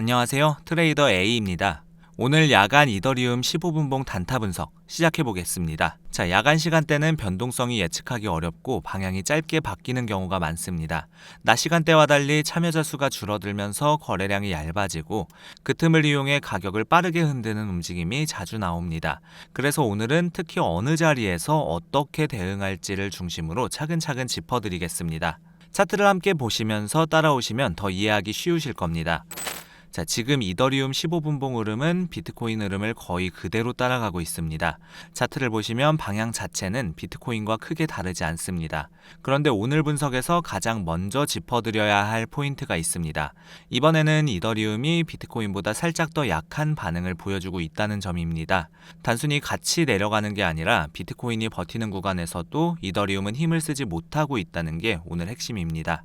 안녕하세요. 트레이더 A입니다. 오늘 야간 이더리움 15분봉 단타 분석 시작해 보겠습니다. 야간 시간대는 변동성이 예측하기 어렵고 방향이 짧게 바뀌는 경우가 많습니다. 낮 시간대와 달리 참여자 수가 줄어들면서 거래량이 얇아지고 그 틈을 이용해 가격을 빠르게 흔드는 움직임이 자주 나옵니다. 그래서 오늘은 특히 어느 자리에서 어떻게 대응할지를 중심으로 차근차근 짚어드리겠습니다. 차트를 함께 보시면서 따라오시면 더 이해하기 쉬우실 겁니다. 지금 이더리움 15분봉 흐름은 비트코인 흐름을 거의 그대로 따라가고 있습니다. 차트를 보시면 방향 자체는 비트코인과 크게 다르지 않습니다. 그런데 오늘 분석에서 가장 먼저 짚어드려야 할 포인트가 있습니다. 이번에는 이더리움이 비트코인보다 살짝 더 약한 반응을 보여주고 있다는 점입니다. 단순히 같이 내려가는 게 아니라 비트코인이 버티는 구간에서도 이더리움은 힘을 쓰지 못하고 있다는 게 오늘 핵심입니다.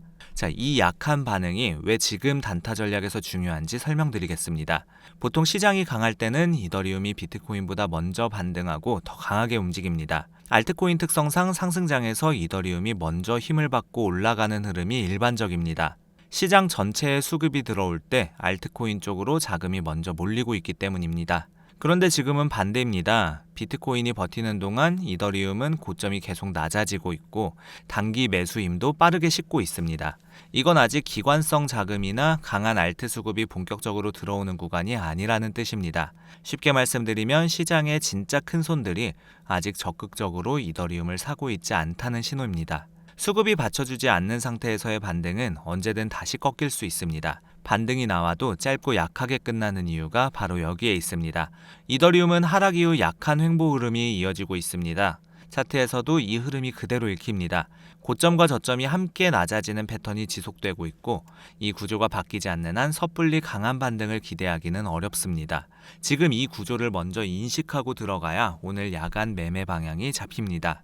이 약한 반응이 왜 지금 단타 전략에서 중요한지 설명드리겠습니다. 보통 시장이 강할 때는 이더리움이 비트코인보다 먼저 반등하고 더 강하게 움직입니다. 알트코인 특성상 상승장에서 이더리움이 먼저 힘을 받고 올라가는 흐름이 일반적입니다. 시장 전체에 수급이 들어올 때 알트코인 쪽으로 자금이 먼저 몰리고 있기 때문입니다. 그런데 지금은 반대입니다. 비트코인이 버티는 동안 이더리움은 고점이 계속 낮아지고 있고 단기 매수 힘도 빠르게 싣고 있습니다. 이건 아직 기관성 자금이나 강한 알트 수급이 본격적으로 들어오는 구간이 아니라는 뜻입니다. 쉽게 말씀드리면 시장의 진짜 큰 손들이 아직 적극적으로 이더리움을 사고 있지 않다는 신호입니다. 수급이 받쳐주지 않는 상태에서의 반등은 언제든 다시 꺾일 수 있습니다. 반등이 나와도 짧고 약하게 끝나는 이유가 바로 여기에 있습니다. 이더리움은 하락 이후 약한 횡보 흐름이 이어지고 있습니다. 차트에서도 이 흐름이 그대로 읽힙니다. 고점과 저점이 함께 낮아지는 패턴이 지속되고 있고 이 구조가 바뀌지 않는 한 섣불리 강한 반등을 기대하기는 어렵습니다. 지금 이 구조를 먼저 인식하고 들어가야 오늘 야간 매매 방향이 잡힙니다.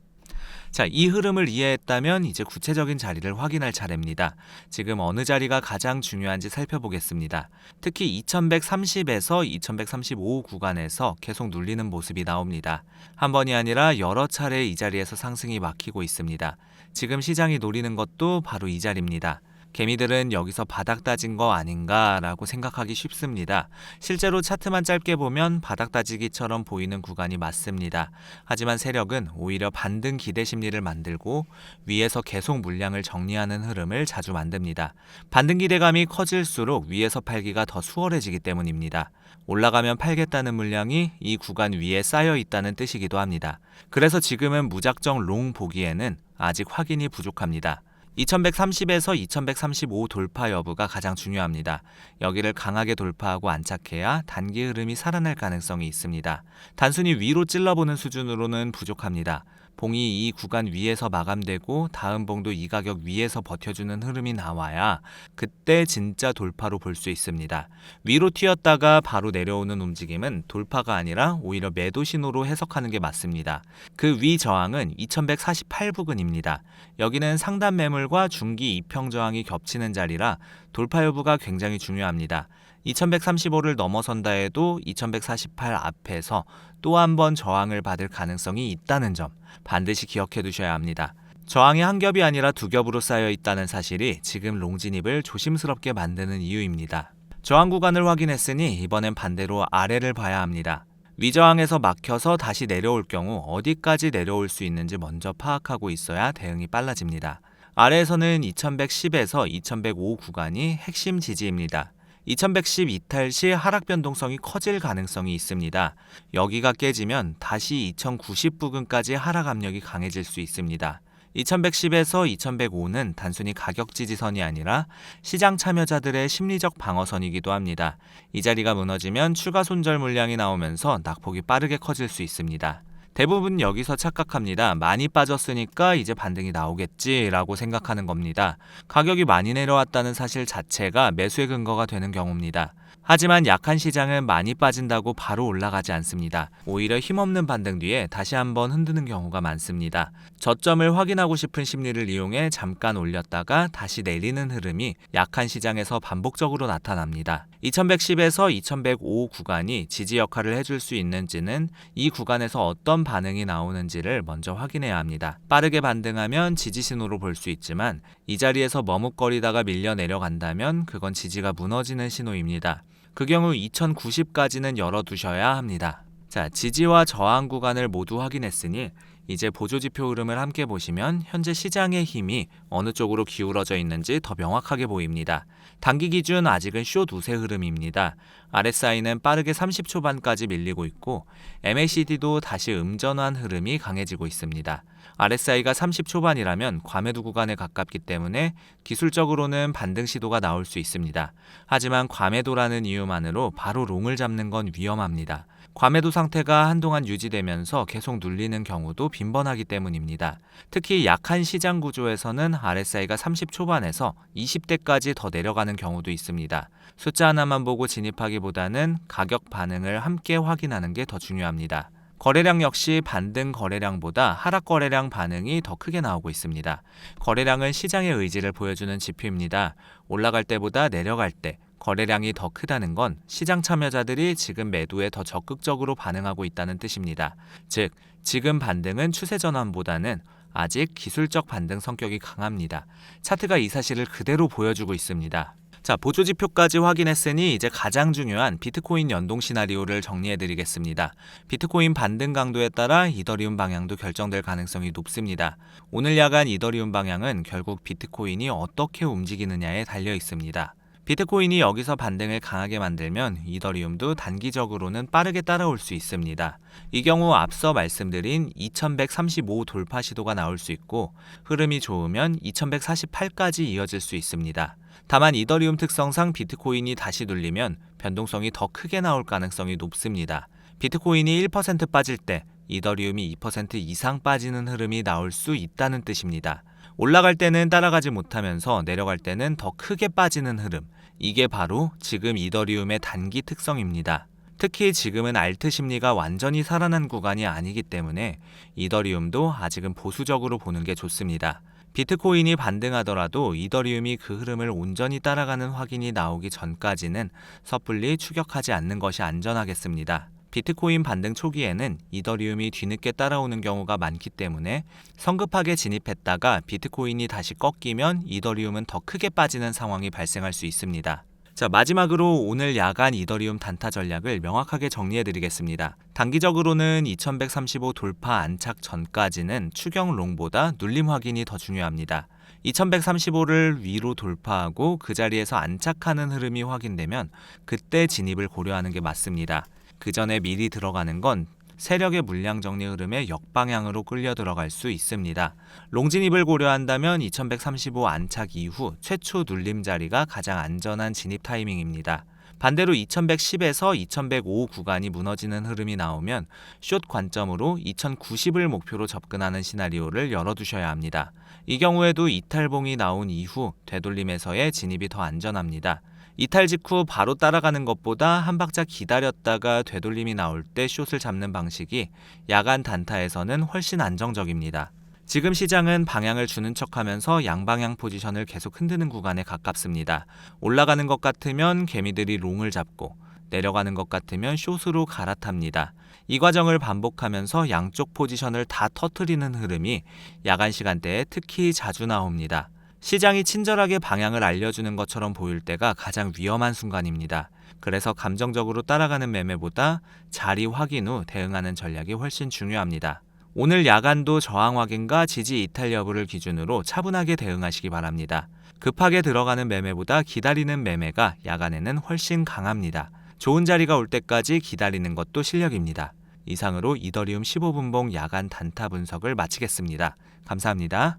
이 흐름을 이해했다면 이제 구체적인 자리를 확인할 차례입니다. 지금 어느 자리가 가장 중요한지 살펴보겠습니다. 특히 2130에서 2135 구간에서 계속 눌리는 모습이 나옵니다. 한 번이 아니라 여러 차례 이 자리에서 상승이 막히고 있습니다. 지금 시장이 노리는 것도 바로 이 자리입니다. 개미들은 여기서 바닥 따진 거 아닌가라고 생각하기 쉽습니다. 실제로 차트만 짧게 보면 바닥 따지기처럼 보이는 구간이 맞습니다. 하지만 세력은 오히려 반등 기대 심리를 만들고 위에서 계속 물량을 정리하는 흐름을 자주 만듭니다. 반등 기대감이 커질수록 위에서 팔기가 더 수월해지기 때문입니다. 올라가면 팔겠다는 물량이 이 구간 위에 쌓여 있다는 뜻이기도 합니다. 그래서 지금은 무작정 롱 보기에는 아직 확인이 부족합니다. 2130에서 2135 돌파 여부가 가장 중요합니다. 여기를 강하게 돌파하고 안착해야 단기 흐름이 살아날 가능성이 있습니다. 단순히 위로 찔러보는 수준으로는 부족합니다. 봉이 이 구간 위에서 마감되고 다음 봉도 이 가격 위에서 버텨주는 흐름이 나와야 그때 진짜 돌파로 볼 수 있습니다. 위로 튀었다가 바로 내려오는 움직임은 돌파가 아니라 오히려 매도 신호로 해석하는 게 맞습니다. 그 위 저항은 2148 부근입니다. 여기는 상단 매물과 중기 이평 저항이 겹치는 자리라 돌파 여부가 굉장히 중요합니다. 2135를 넘어선다 해도 2148 앞에서 또 한 번 저항을 받을 가능성이 있다는 점 반드시 기억해 두셔야 합니다. 저항이 한 겹이 아니라 두 겹으로 쌓여 있다는 사실이 지금 롱 진입을 조심스럽게 만드는 이유입니다. 저항 구간을 확인했으니 이번엔 반대로 아래를 봐야 합니다. 위저항에서 막혀서 다시 내려올 경우 어디까지 내려올 수 있는지 먼저 파악하고 있어야 대응이 빨라집니다. 아래에서는 2110에서 2105 구간이 핵심 지지입니다. 2110 이탈 시 하락 변동성이 커질 가능성이 있습니다. 여기가 깨지면 다시 2090 부근까지 하락 압력이 강해질 수 있습니다. 2110에서 2105는 단순히 가격 지지선이 아니라 시장 참여자들의 심리적 방어선이기도 합니다. 이 자리가 무너지면 추가 손절 물량이 나오면서 낙폭이 빠르게 커질 수 있습니다. 대부분 여기서 착각합니다. 많이 빠졌으니까 이제 반등이 나오겠지라고 생각하는 겁니다. 가격이 많이 내려왔다는 사실 자체가 매수의 근거가 되는 경우입니다. 하지만 약한 시장은 많이 빠진다고 바로 올라가지 않습니다. 오히려 힘없는 반등 뒤에 다시 한번 흔드는 경우가 많습니다. 저점을 확인하고 싶은 심리를 이용해 잠깐 올렸다가 다시 내리는 흐름이 약한 시장에서 반복적으로 나타납니다. 2110에서 2105 구간이 지지 역할을 해줄 수 있는지는 이 구간에서 어떤 반응이 나오는지를 먼저 확인해야 합니다. 빠르게 반등하면 지지 신호로 볼 수 있지만 이 자리에서 머뭇거리다가 밀려 내려간다면 그건 지지가 무너지는 신호입니다. 그 경우 2090까지는 열어두셔야 합니다. 자, 지지와 저항 구간을 모두 확인했으니 이제 보조지표 흐름을 함께 보시면 현재 시장의 힘이 어느 쪽으로 기울어져 있는지 더 명확하게 보입니다. 단기 기준 아직은 숏 우세 흐름입니다. RSI는 빠르게 30초반까지 밀리고 있고 MACD도 다시 음전환 흐름이 강해지고 있습니다. RSI가 30초반이라면 과매도 구간에 가깝기 때문에 기술적으로는 반등 시도가 나올 수 있습니다. 하지만 과매도라는 이유만으로 바로 롱을 잡는 건 위험합니다. 과매도 상태가 한동안 유지되면서 계속 눌리는 경우도 빈번하기 때문입니다. 특히 약한 시장 구조에서는 RSI가 30초반에서 20대까지 더 내려가는 경우도 있습니다. 숫자 하나만 보고 진입하기보다는 가격 반응을 함께 확인하는 게 더 중요합니다. 거래량 역시 반등 거래량보다 하락 거래량 반응이 더 크게 나오고 있습니다. 거래량은 시장의 의지를 보여주는 지표입니다. 올라갈 때보다 내려갈 때 거래량이 더 크다는 건 시장 참여자들이 지금 매도에 더 적극적으로 반응하고 있다는 뜻입니다. 즉, 지금 반등은 추세 전환보다는 아직 기술적 반등 성격이 강합니다. 차트가 이 사실을 그대로 보여주고 있습니다. 자, 보조지표까지 확인했으니 이제 가장 중요한 비트코인 연동 시나리오를 정리해드리겠습니다. 비트코인 반등 강도에 따라 이더리움 방향도 결정될 가능성이 높습니다. 오늘 야간 이더리움 방향은 결국 비트코인이 어떻게 움직이느냐에 달려 있습니다. 비트코인이 여기서 반등을 강하게 만들면 이더리움도 단기적으로는 빠르게 따라올 수 있습니다. 이 경우 앞서 말씀드린 2135 돌파 시도가 나올 수 있고 흐름이 좋으면 2148까지 이어질 수 있습니다. 다만 이더리움 특성상 비트코인이 다시 눌리면 변동성이 더 크게 나올 가능성이 높습니다. 비트코인이 1% 빠질 때 이더리움이 2% 이상 빠지는 흐름이 나올 수 있다는 뜻입니다. 올라갈 때는 따라가지 못하면서 내려갈 때는 더 크게 빠지는 흐름. 이게 바로 지금 이더리움의 단기 특성입니다. 특히 지금은 알트 심리가 완전히 살아난 구간이 아니기 때문에 이더리움도 아직은 보수적으로 보는 게 좋습니다. 비트코인이 반등하더라도 이더리움이 그 흐름을 온전히 따라가는 확인이 나오기 전까지는 섣불리 추격하지 않는 것이 안전하겠습니다. 비트코인 반등 초기에는 이더리움이 뒤늦게 따라오는 경우가 많기 때문에 성급하게 진입했다가 비트코인이 다시 꺾이면 이더리움은 더 크게 빠지는 상황이 발생할 수 있습니다. 자, 마지막으로 오늘 야간 이더리움 단타 전략을 명확하게 정리해드리겠습니다. 단기적으로는 2135 돌파 안착 전까지는 추경 롱보다 눌림 확인이 더 중요합니다. 2135를 위로 돌파하고 그 자리에서 안착하는 흐름이 확인되면 그때 진입을 고려하는 게 맞습니다. 그 전에 미리 들어가는 건 세력의 물량 정리 흐름에 역방향으로 끌려 들어갈 수 있습니다. 롱진입을 고려한다면 2135 안착 이후 최초 눌림 자리가 가장 안전한 진입 타이밍입니다. 반대로 2110에서 2105 구간이 무너지는 흐름이 나오면 숏 관점으로 2090을 목표로 접근하는 시나리오를 열어두셔야 합니다. 이 경우에도 이탈봉이 나온 이후 되돌림에서의 진입이 더 안전합니다. 이탈 직후 바로 따라가는 것보다 한 박자 기다렸다가 되돌림이 나올 때 숏을 잡는 방식이 야간 단타에서는 훨씬 안정적입니다. 지금 시장은 방향을 주는 척하면서 양방향 포지션을 계속 흔드는 구간에 가깝습니다. 올라가는 것 같으면 개미들이 롱을 잡고 내려가는 것 같으면 숏으로 갈아탑니다. 이 과정을 반복하면서 양쪽 포지션을 다 터뜨리는 흐름이 야간 시간대에 특히 자주 나옵니다. 시장이 친절하게 방향을 알려주는 것처럼 보일 때가 가장 위험한 순간입니다. 그래서 감정적으로 따라가는 매매보다 자리 확인 후 대응하는 전략이 훨씬 중요합니다. 오늘 야간도 저항 확인과 지지 이탈 여부를 기준으로 차분하게 대응하시기 바랍니다. 급하게 들어가는 매매보다 기다리는 매매가 야간에는 훨씬 강합니다. 좋은 자리가 올 때까지 기다리는 것도 실력입니다. 이상으로 이더리움 15분봉 야간 단타 분석을 마치겠습니다. 감사합니다.